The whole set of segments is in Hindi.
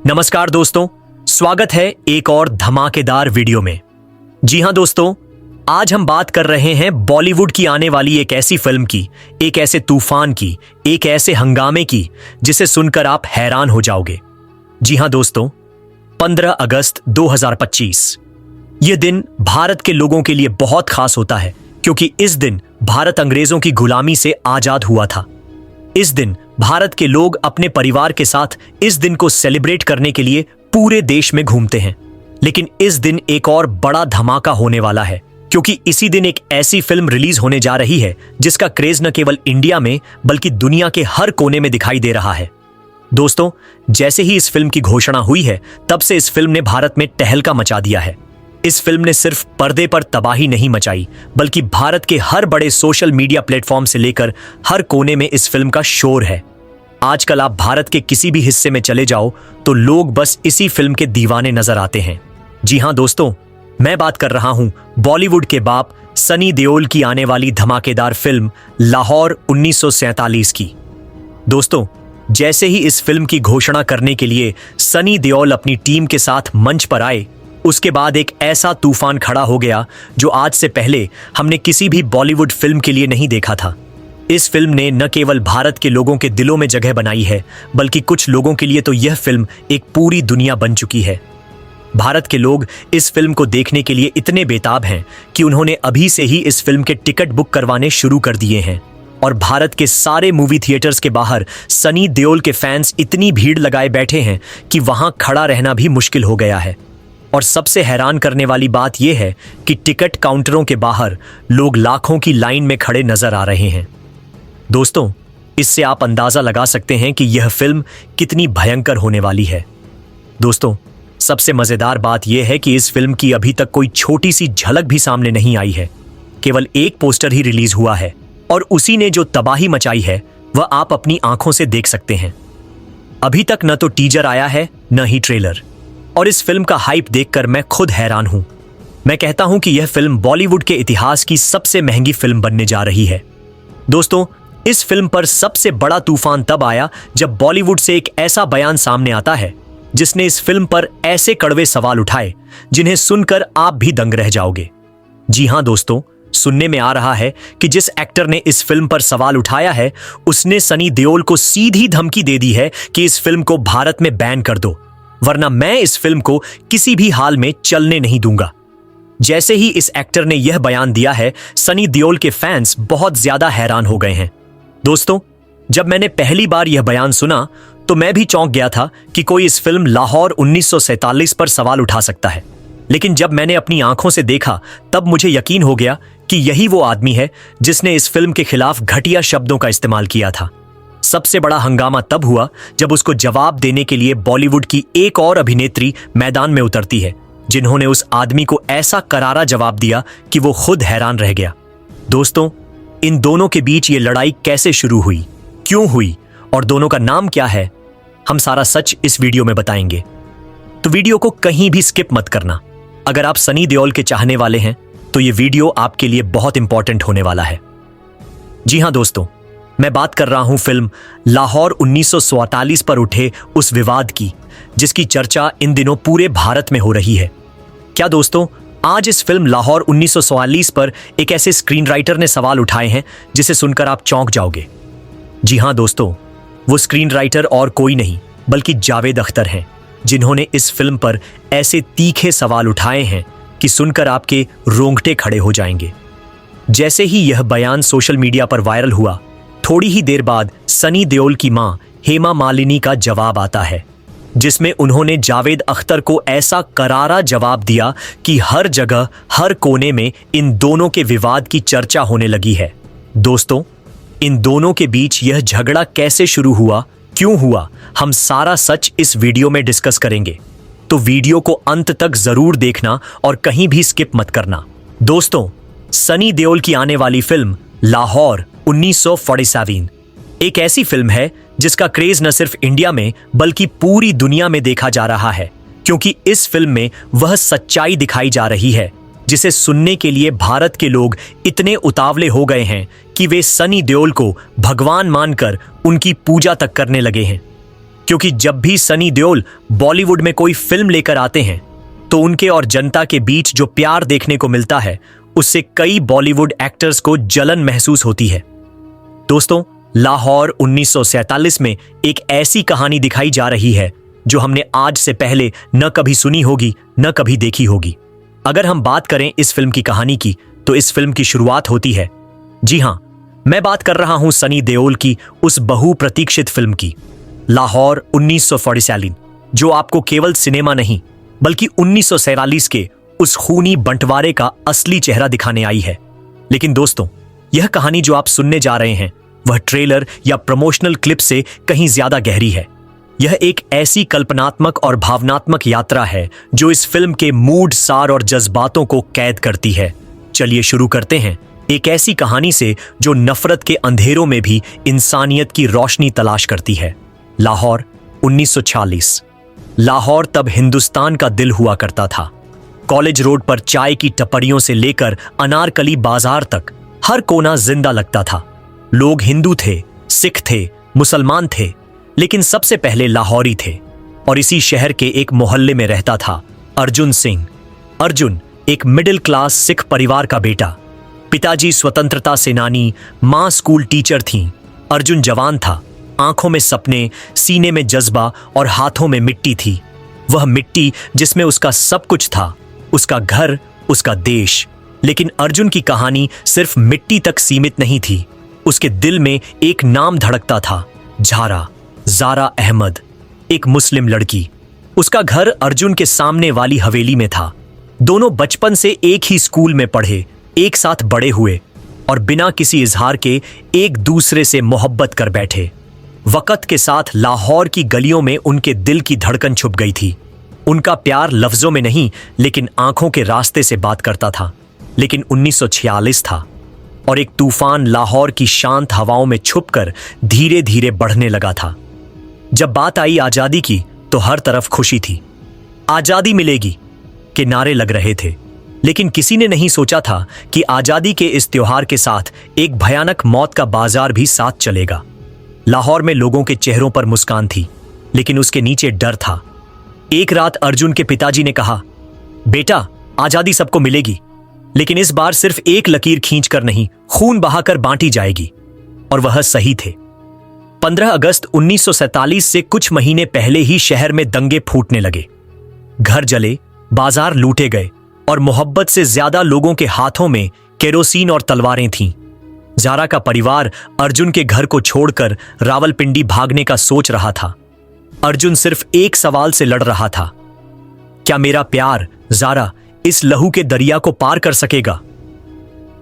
नमस्कार दोस्तों, स्वागत है एक और धमाकेदार वीडियो में। जी हां दोस्तों, आज हम बात कर रहे हैं बॉलीवुड की आने वाली एक ऐसी फिल्म की, एक ऐसे तूफान की, एक ऐसे हंगामे की जिसे सुनकर आप हैरान हो जाओगे। जी हां दोस्तों, 15 अगस्त 2025 यह दिन भारत के लोगों के लिए बहुत खास होता है क्योंकि इस दिन भारत अंग्रेजों की गुलामी से आजाद हुआ था। इस दिन भारत के लोग अपने परिवार के साथ इस दिन को सेलिब्रेट करने के लिए पूरे देश में घूमते हैं। लेकिन इस दिन एक और बड़ा धमाका होने वाला है क्योंकि इसी दिन एक ऐसी फिल्म रिलीज होने जा रही है जिसका क्रेज न केवल इंडिया में बल्कि दुनिया के हर कोने में दिखाई दे रहा है। दोस्तों, जैसे ही इस फिल्म की घोषणा हुई है तब से इस फिल्म ने भारत में तहलका मचा दिया है। इस फिल्म ने सिर्फ पर्दे पर तबाही नहीं मचाई बल्कि भारत के हर बड़े सोशल मीडिया प्लेटफॉर्म से लेकर हर कोने में इस फिल्म का शोर है। आजकल आप भारत के किसी भी हिस्से में चले जाओ तो लोग बस इसी फिल्म के दीवाने नजर आते हैं। जी हां दोस्तों, मैं बात कर रहा हूं बॉलीवुड के बाप सनी देओल की आने वाली धमाकेदार फिल्म लाहौर 1947 की। दोस्तों, जैसे ही इस फिल्म की घोषणा करने के लिए सनी देओल अपनी टीम के साथ मंच पर आए, उसके बाद एक ऐसा तूफान खड़ा हो गया जो आज से पहले हमने किसी भी बॉलीवुड फिल्म के लिए नहीं देखा था। इस फिल्म ने न केवल भारत के लोगों के दिलों में जगह बनाई है बल्कि कुछ लोगों के लिए तो यह फिल्म एक पूरी दुनिया बन चुकी है। भारत के लोग इस फिल्म को देखने के लिए इतने बेताब हैं कि उन्होंने अभी से ही इस फिल्म के टिकट बुक करवाने शुरू कर दिए हैं और भारत के सारे मूवी थिएटर्स के बाहर सनी देओल के फैंस इतनी भीड़ लगाए बैठे हैं कि वहां खड़ा रहना भी मुश्किल हो गया है। और सबसे हैरान करने वाली बात यह है कि टिकट काउंटरों के बाहर लोग लाखों की लाइन में खड़े नजर आ रहे हैं। दोस्तों, इससे आप अंदाजा लगा सकते हैं कि यह फिल्म कितनी भयंकर होने वाली है। दोस्तों, सबसे मजेदार बात यह है कि इस फिल्म की अभी तक कोई छोटी सी झलक भी सामने नहीं आई है। केवल एक पोस्टर ही रिलीज हुआ है और उसी ने जो तबाही मचाई है वह आप अपनी आंखों से देख सकते हैं। अभी तक न तो टीजर आया है न ही ट्रेलर, और इस फिल्म का हाइप देखकर मैं खुद हैरान हूं। मैं कहता हूं कि यह फिल्म बॉलीवुड के इतिहास की सबसे महंगी फिल्म बनने जा रही है। दोस्तों, इस फिल्म पर सबसे बड़ा तूफान तब आया जब बॉलीवुड से एक ऐसा बयान सामने आता है जिसने इस फिल्म पर ऐसे कड़वे सवाल उठाए जिन्हें सुनकर आप भी दंग रह जाओगे। जी हां दोस्तों, सुनने में आ रहा है कि जिस एक्टर ने इस फिल्म पर सवाल उठाया है उसने सनी देओल को सीधी धमकी दे दी है कि इस फिल्म को भारत में बैन कर दो, वरना मैं इस फिल्म को किसी भी हाल में चलने नहीं दूंगा। जैसे ही इस एक्टर ने यह बयान दिया है, सनी देओल के फैंस बहुत ज्यादा हैरान हो गए हैं। दोस्तों, जब मैंने पहली बार यह बयान सुना तो मैं भी चौंक गया था कि कोई इस फिल्म लाहौर 1947 पर सवाल उठा सकता है। लेकिन जब मैंने अपनी आंखों से देखा तब मुझे यकीन हो गया कि यही वो आदमी है जिसने इस फिल्म के खिलाफ घटिया शब्दों का इस्तेमाल किया था। सबसे बड़ा हंगामा तब हुआ जब उसको जवाब देने के लिए बॉलीवुड की एक और अभिनेत्री मैदान में उतरती है, जिन्होंने उस आदमी को ऐसा करारा जवाब दिया कि वो खुद हैरान रह गया। दोस्तों, इन दोनों के बीच ये लड़ाई कैसे शुरू हुई, क्यों हुई और दोनों का नाम क्या है, हम सारा सच इस वीडियो में बताएंगे। तो वीडियो को कहीं भी स्किप मत करना। अगर आप सनी देओल के चाहने वाले हैं तो ये वीडियो आपके लिए बहुत इंपॉर्टेंट होने वाला है। जी हां दोस्तों, मैं बात कर रहा हूं फिल्म लाहौर 1947 पर उठे उस विवाद की जिसकी चर्चा इन दिनों पूरे भारत में हो रही है। क्या दोस्तों, आज इस फिल्म लाहौर 1947 पर एक ऐसे स्क्रीन राइटर ने सवाल उठाए हैं जिसे सुनकर आप चौंक जाओगे। जी हां दोस्तों, वो स्क्रीन राइटर और कोई नहीं बल्कि जावेद अख्तर हैं, जिन्होंने इस फिल्म पर ऐसे तीखे सवाल उठाए हैं कि सुनकर आपके रोंगटे खड़े हो जाएंगे। जैसे ही यह बयान सोशल मीडिया पर वायरल हुआ, थोड़ी ही देर बाद सनी देओल की मां हेमा मालिनी का जवाब आता है जिसमें उन्होंने जावेद अख्तर को ऐसा करारा जवाब दिया कि हर जगह हर कोने में इन दोनों के विवाद की चर्चा होने लगी है। दोस्तों, इन दोनों के बीच यह झगड़ा कैसे शुरू हुआ, क्यों हुआ, हम सारा सच इस वीडियो में डिस्कस करेंगे। तो वीडियो को अंत तक जरूर देखना और कहीं भी स्किप मत करना। दोस्तों, सनी देओल की आने वाली फिल्म लाहौर 1947 एक ऐसी फिल्म है जिसका क्रेज न सिर्फ इंडिया में बल्कि पूरी दुनिया में देखा जा रहा है, क्योंकि इस फिल्म में वह सच्चाई दिखाई जा रही है जिसे सुनने के लिए भारत के लोग इतने उतावले हो गए हैं कि वे सनी देओल को भगवान मानकर उनकी पूजा तक करने लगे हैं। क्योंकि जब भी सनी देओल बॉलीवुड में कोई फिल्म लेकर आते हैं तो उनके और जनता के बीच जो प्यार देखने को मिलता है उससे कई बॉलीवुड एक्टर्स को जलन महसूस होती है। दोस्तों, लाहौर 1947 में एक ऐसी कहानी दिखाई जा रही है जो हमने आज से पहले न कभी सुनी होगी न कभी देखी होगी। अगर हम बात करें इस फिल्म की कहानी की तो इस फिल्म की शुरुआत होती है, जी हां, मैं बात कर रहा हूं सनी देओल की उस बहुप्रतीक्षित फिल्म की, लाहौर 1947, जो आपको केवल सिनेमा नहीं बल्कि 1947 के उस खूनी बंटवारे का असली चेहरा दिखाने आई है। लेकिन दोस्तों, यह कहानी जो आप सुनने जा रहे हैं वह ट्रेलर या प्रमोशनल क्लिप से कहीं ज्यादा गहरी है। यह एक ऐसी कल्पनात्मक और भावनात्मक यात्रा है जो इस फिल्म के मूड, सार और जज्बातों को कैद करती है। चलिए शुरू करते हैं एक ऐसी कहानी से जो नफरत के अंधेरों में भी इंसानियत की रोशनी तलाश करती है। लाहौर 1946। लाहौर तब हिंदुस्तान का दिल हुआ करता था। कॉलेज रोड पर चाय की टपरियों से लेकर अनारकली बाजार तक हर कोना जिंदा लगता था। लोग हिंदू थे, सिख थे, मुसलमान थे, लेकिन सबसे पहले लाहौरी थे। और इसी शहर के एक मोहल्ले में रहता था अर्जुन सिंह। अर्जुन एक मिडिल क्लास सिख परिवार का बेटा। पिताजी स्वतंत्रता सेनानी, मां स्कूल टीचर थीं। अर्जुन जवान था, आंखों में सपने, सीने में जज्बा और हाथों में मिट्टी थी। वह मिट्टी जिसमें उसका सब कुछ था, उसका घर, उसका देश। लेकिन अर्जुन की कहानी सिर्फ मिट्टी तक सीमित नहीं थी। उसके दिल में एक नाम धड़कता था, ज़ारा अहमद, एक मुस्लिम लड़की। उसका घर अर्जुन के सामने वाली हवेली में था। दोनों बचपन से एक ही स्कूल में पढ़े, एक साथ बड़े हुए और बिना किसी इजहार के एक दूसरे से मोहब्बत कर बैठे। वक्त के साथ लाहौर की गलियों में उनके दिल की धड़कन छुप गई थी। उनका प्यार लफ्जों में नहीं लेकिन आंखों के रास्ते से बात करता था। लेकिन 1946 था और एक तूफान लाहौर की शांत हवाओं में छुपकर धीरे धीरे बढ़ने लगा था। जब बात आई आजादी की तो हर तरफ खुशी थी। आजादी मिलेगी के नारे लग रहे थे, लेकिन किसी ने नहीं सोचा था कि आजादी के इस त्योहार के साथ एक भयानक मौत का बाजार भी साथ चलेगा। लाहौर में लोगों के चेहरों पर मुस्कान थी, लेकिन उसके नीचे डर था। एक रात अर्जुन के पिताजी ने कहा, बेटा, आजादी सबको मिलेगी, लेकिन इस बार सिर्फ एक लकीर खींचकर नहीं, खून बहाकर बांटी जाएगी। और वह सही थे। 15 अगस्त 1947 से कुछ महीने पहले ही शहर में दंगे फूटने लगे। घर जले, बाजार लूटे गए और मोहब्बत से ज्यादा लोगों के हाथों में केरोसिन और तलवारें थीं। ज़ारा का परिवार अर्जुन के घर को छोड़कर रावलपिंडी भागने का सोच रहा था। अर्जुन सिर्फ एक सवाल से लड़ रहा था, क्या मेरा प्यार ज़ारा इस लहू के दरिया को पार कर सकेगा?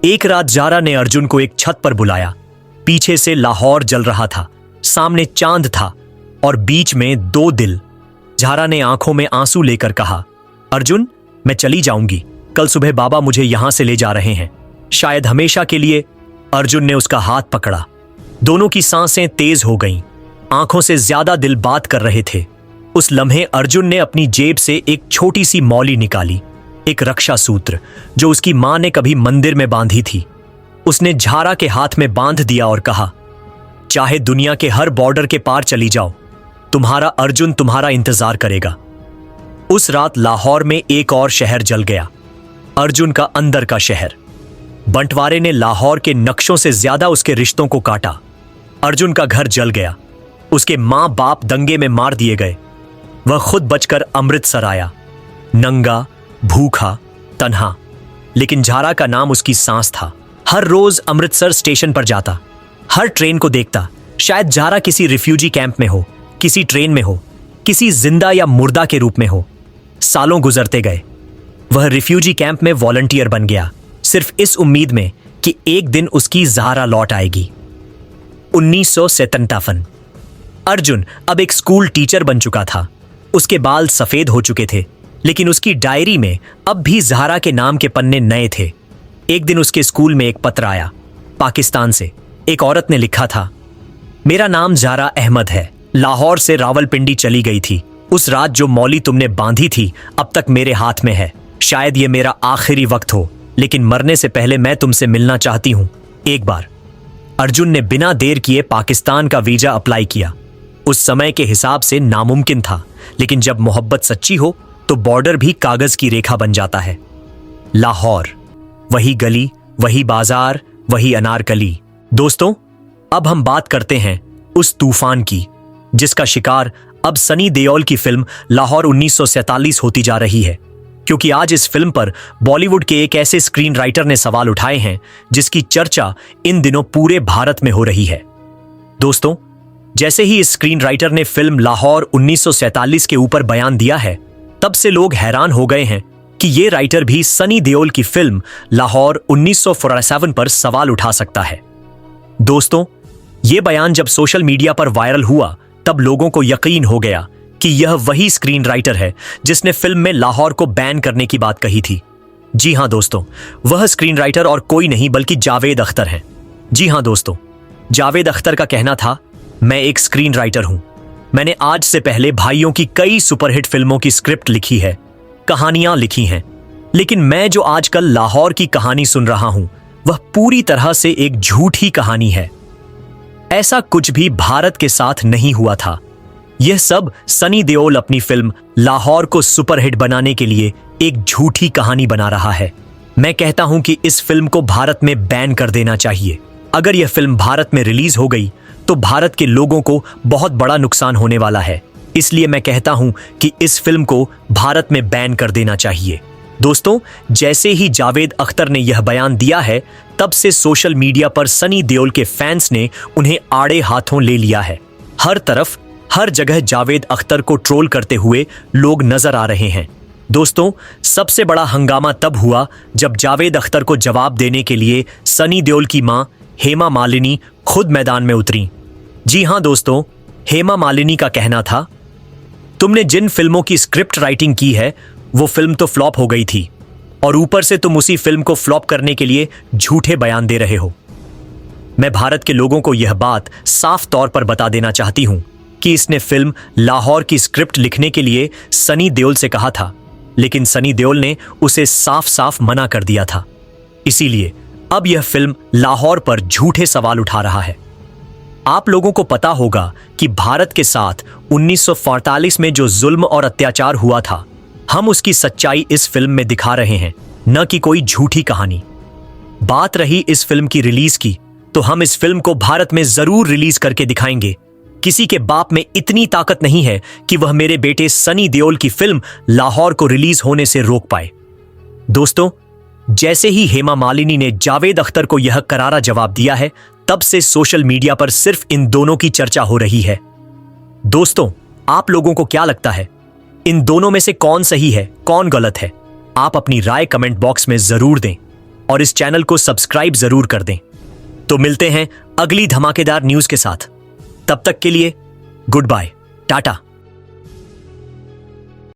एक रात ज़ारा ने अर्जुन को एक छत पर बुलाया। पीछे से लाहौर जल रहा था, सामने चांद था और बीच में दो दिल। ज़ारा ने आंखों में आंसू लेकर कहा, अर्जुन, मैं चली जाऊंगी, कल सुबह बाबा मुझे यहां से ले जा रहे हैं, शायद हमेशा के लिए। अर्जुन ने उसका हाथ पकड़ा। दोनों की सांसें तेज हो गईं। आंखों से ज्यादा दिल बात कर रहे थे। उस लम्हे अर्जुन ने अपनी जेब से एक छोटी सी मौली निकाली, एक रक्षा सूत्र जो उसकी मां ने कभी मंदिर में बांधी थी। उसने ज़ारा के हाथ में बांध दिया और कहा, चाहे दुनिया के हर बॉर्डर के पार चली जाओ, तुम्हारा अर्जुन तुम्हारा इंतजार करेगा। उस रात लाहौर में एक और शहर जल गया, अर्जुन का अंदर का शहर। बंटवारे ने लाहौर के नक्शों से ज्यादा उसके रिश्तों को काटा। अर्जुन का घर जल गया, उसके मां बाप दंगे में मार दिए गए। वह खुद बचकर अमृतसर आया, नंगा, भूखा, तन्हा। लेकिन ज़ारा का नाम उसकी सांस था। हर रोज अमृतसर स्टेशन पर जाता, हर ट्रेन को देखता। शायद ज़ारा किसी रिफ्यूजी कैंप में हो, किसी ट्रेन में हो, किसी जिंदा या मुर्दा के रूप में हो। सालों गुजरते गए। वह रिफ्यूजी कैंप में वॉलंटियर बन गया, सिर्फ इस उम्मीद में कि एक दिन उसकी ज़ारा लौट आएगी। 1957। अर्जुन अब एक स्कूल टीचर बन चुका था। उसके बाल सफेद हो चुके थे, लेकिन उसकी डायरी में अब भी ज़ारा के नाम के पन्ने नए थे। एक दिन उसके स्कूल में एक पत्र आया, पाकिस्तान से। एक औरत ने लिखा था, मेरा नाम ज़ारा अहमद है, लाहौर से रावलपिंडी चली गई थी। उस रात जो मौली तुमने बांधी थी अब तक मेरे हाथ में है। शायद ये मेरा आखिरी वक्त हो, लेकिन मरने से पहले मैं तुमसे मिलना चाहती हूं, एक बार। अर्जुन ने बिना देर किए पाकिस्तान का वीजा अप्लाई किया। उस समय के हिसाब से नामुमकिन था, लेकिन जब मोहब्बत सच्ची हो तो बॉर्डर भी कागज की रेखा बन जाता है। लाहौर, वही गली, वही बाजार, वही अनारकली। दोस्तों, अब हम बात करते हैं उस तूफान की जिसका शिकार अब सनी देओल की फिल्म लाहौर 1947 होती जा रही है, क्योंकि आज इस फिल्म पर बॉलीवुड के एक ऐसे स्क्रीन राइटर ने सवाल उठाए हैं जिसकी चर्चा इन दिनों पूरे भारत में हो रही है। दोस्तों, जैसे ही इस स्क्रीन राइटर ने फिल्म लाहौर 1947 के ऊपर बयान दिया है, तब से लोग हैरान हो गए हैं कि ये राइटर भी सनी देओल की फिल्म लाहौर 1947 पर सवाल उठा सकता है। दोस्तों, ये बयान जब सोशल मीडिया पर वायरल हुआ तब लोगों को यकीन हो गया कि यह वही स्क्रीन राइटर है जिसने फिल्म में लाहौर को बैन करने की बात कही थी। जी हां दोस्तों, वह स्क्रीन राइटर और कोई नहीं बल्कि जावेद अख्तर हैं। जी हां दोस्तों, जावेद अख्तर का कहना था, मैं एक स्क्रीन राइटर हूं। मैंने आज से पहले भाइयों की कई सुपरहिट फिल्मों की स्क्रिप्ट लिखी है, कहानियां लिखी हैं, लेकिन मैं जो आजकल लाहौर की कहानी सुन रहा हूं वह पूरी तरह से एक झूठी कहानी है। ऐसा कुछ भी भारत के साथ नहीं हुआ था। यह सब सनी देओल अपनी फिल्म लाहौर को सुपरहिट बनाने के लिए एक झूठी कहानी बना रहा है। मैं कहता हूं कि इस फिल्म को भारत में बैन कर देना चाहिए। अगर यह फिल्म भारत में रिलीज हो गई तो भारत के लोगों को बहुत बड़ा नुकसान होने वाला है। इसलिए मैं कहता हूं कि इस फिल्म को भारत में बैन कर देना चाहिए। दोस्तों, जैसे ही जावेद अख्तर ने यह बयान दिया है, तब से सोशल मीडिया पर सनी देओल के फैंस ने उन्हें आड़े हाथों ले लिया है। हर तरफ, हर जगह जावेद अख्तर को ट्रोल करते हुए लोग नजर आ रहे हैं। दोस्तों, सबसे बड़ा हंगामा तब हुआ जब जावेद अख्तर को जवाब देने के लिए सनी देओल की मां हेमा मालिनी खुद मैदान में उतरी। जी हां दोस्तों, हेमा मालिनी का कहना था, तुमने जिन फिल्मों की स्क्रिप्ट राइटिंग की है वो फिल्म तो फ्लॉप हो गई थी, और ऊपर से तुम उसी फिल्म को फ्लॉप करने के लिए झूठे बयान दे रहे हो। मैं भारत के लोगों को यह बात साफ तौर पर बता देना चाहती हूं कि इसने फिल्म लाहौर की स्क्रिप्ट लिखने के लिए सनी देओल से कहा था, लेकिन सनी देओल ने उसे साफ साफ मना कर दिया था। इसीलिए अब यह फिल्म लाहौर पर झूठे सवाल उठा रहा है। आप लोगों को पता होगा कि भारत के साथ 1947 में जो जुल्म और अत्याचार हुआ था, हम उसकी सच्चाई इस फिल्म में दिखा रहे हैं, न कि कोई झूठी कहानी। बात रही इस फिल्म की रिलीज की, तो हम इस फिल्म को भारत में जरूर रिलीज करके दिखाएंगे। किसी के बाप में इतनी ताकत नहीं है कि वह मेरे बेटे सनी देओल की फिल्म लाहौर को रिलीज होने से रोक पाए। दोस्तों, जैसे ही हेमा मालिनी ने जावेद अख्तर को यह करारा जवाब दिया है, तब से सोशल मीडिया पर सिर्फ इन दोनों की चर्चा हो रही है। दोस्तों, आप लोगों को क्या लगता है, इन दोनों में से कौन सही है, कौन गलत है? आप अपनी राय कमेंट बॉक्स में जरूर दें और इस चैनल को सब्सक्राइब जरूर कर दें। तो मिलते हैं अगली धमाकेदार न्यूज के साथ। तब तक के लिए गुड बाय, टाटा।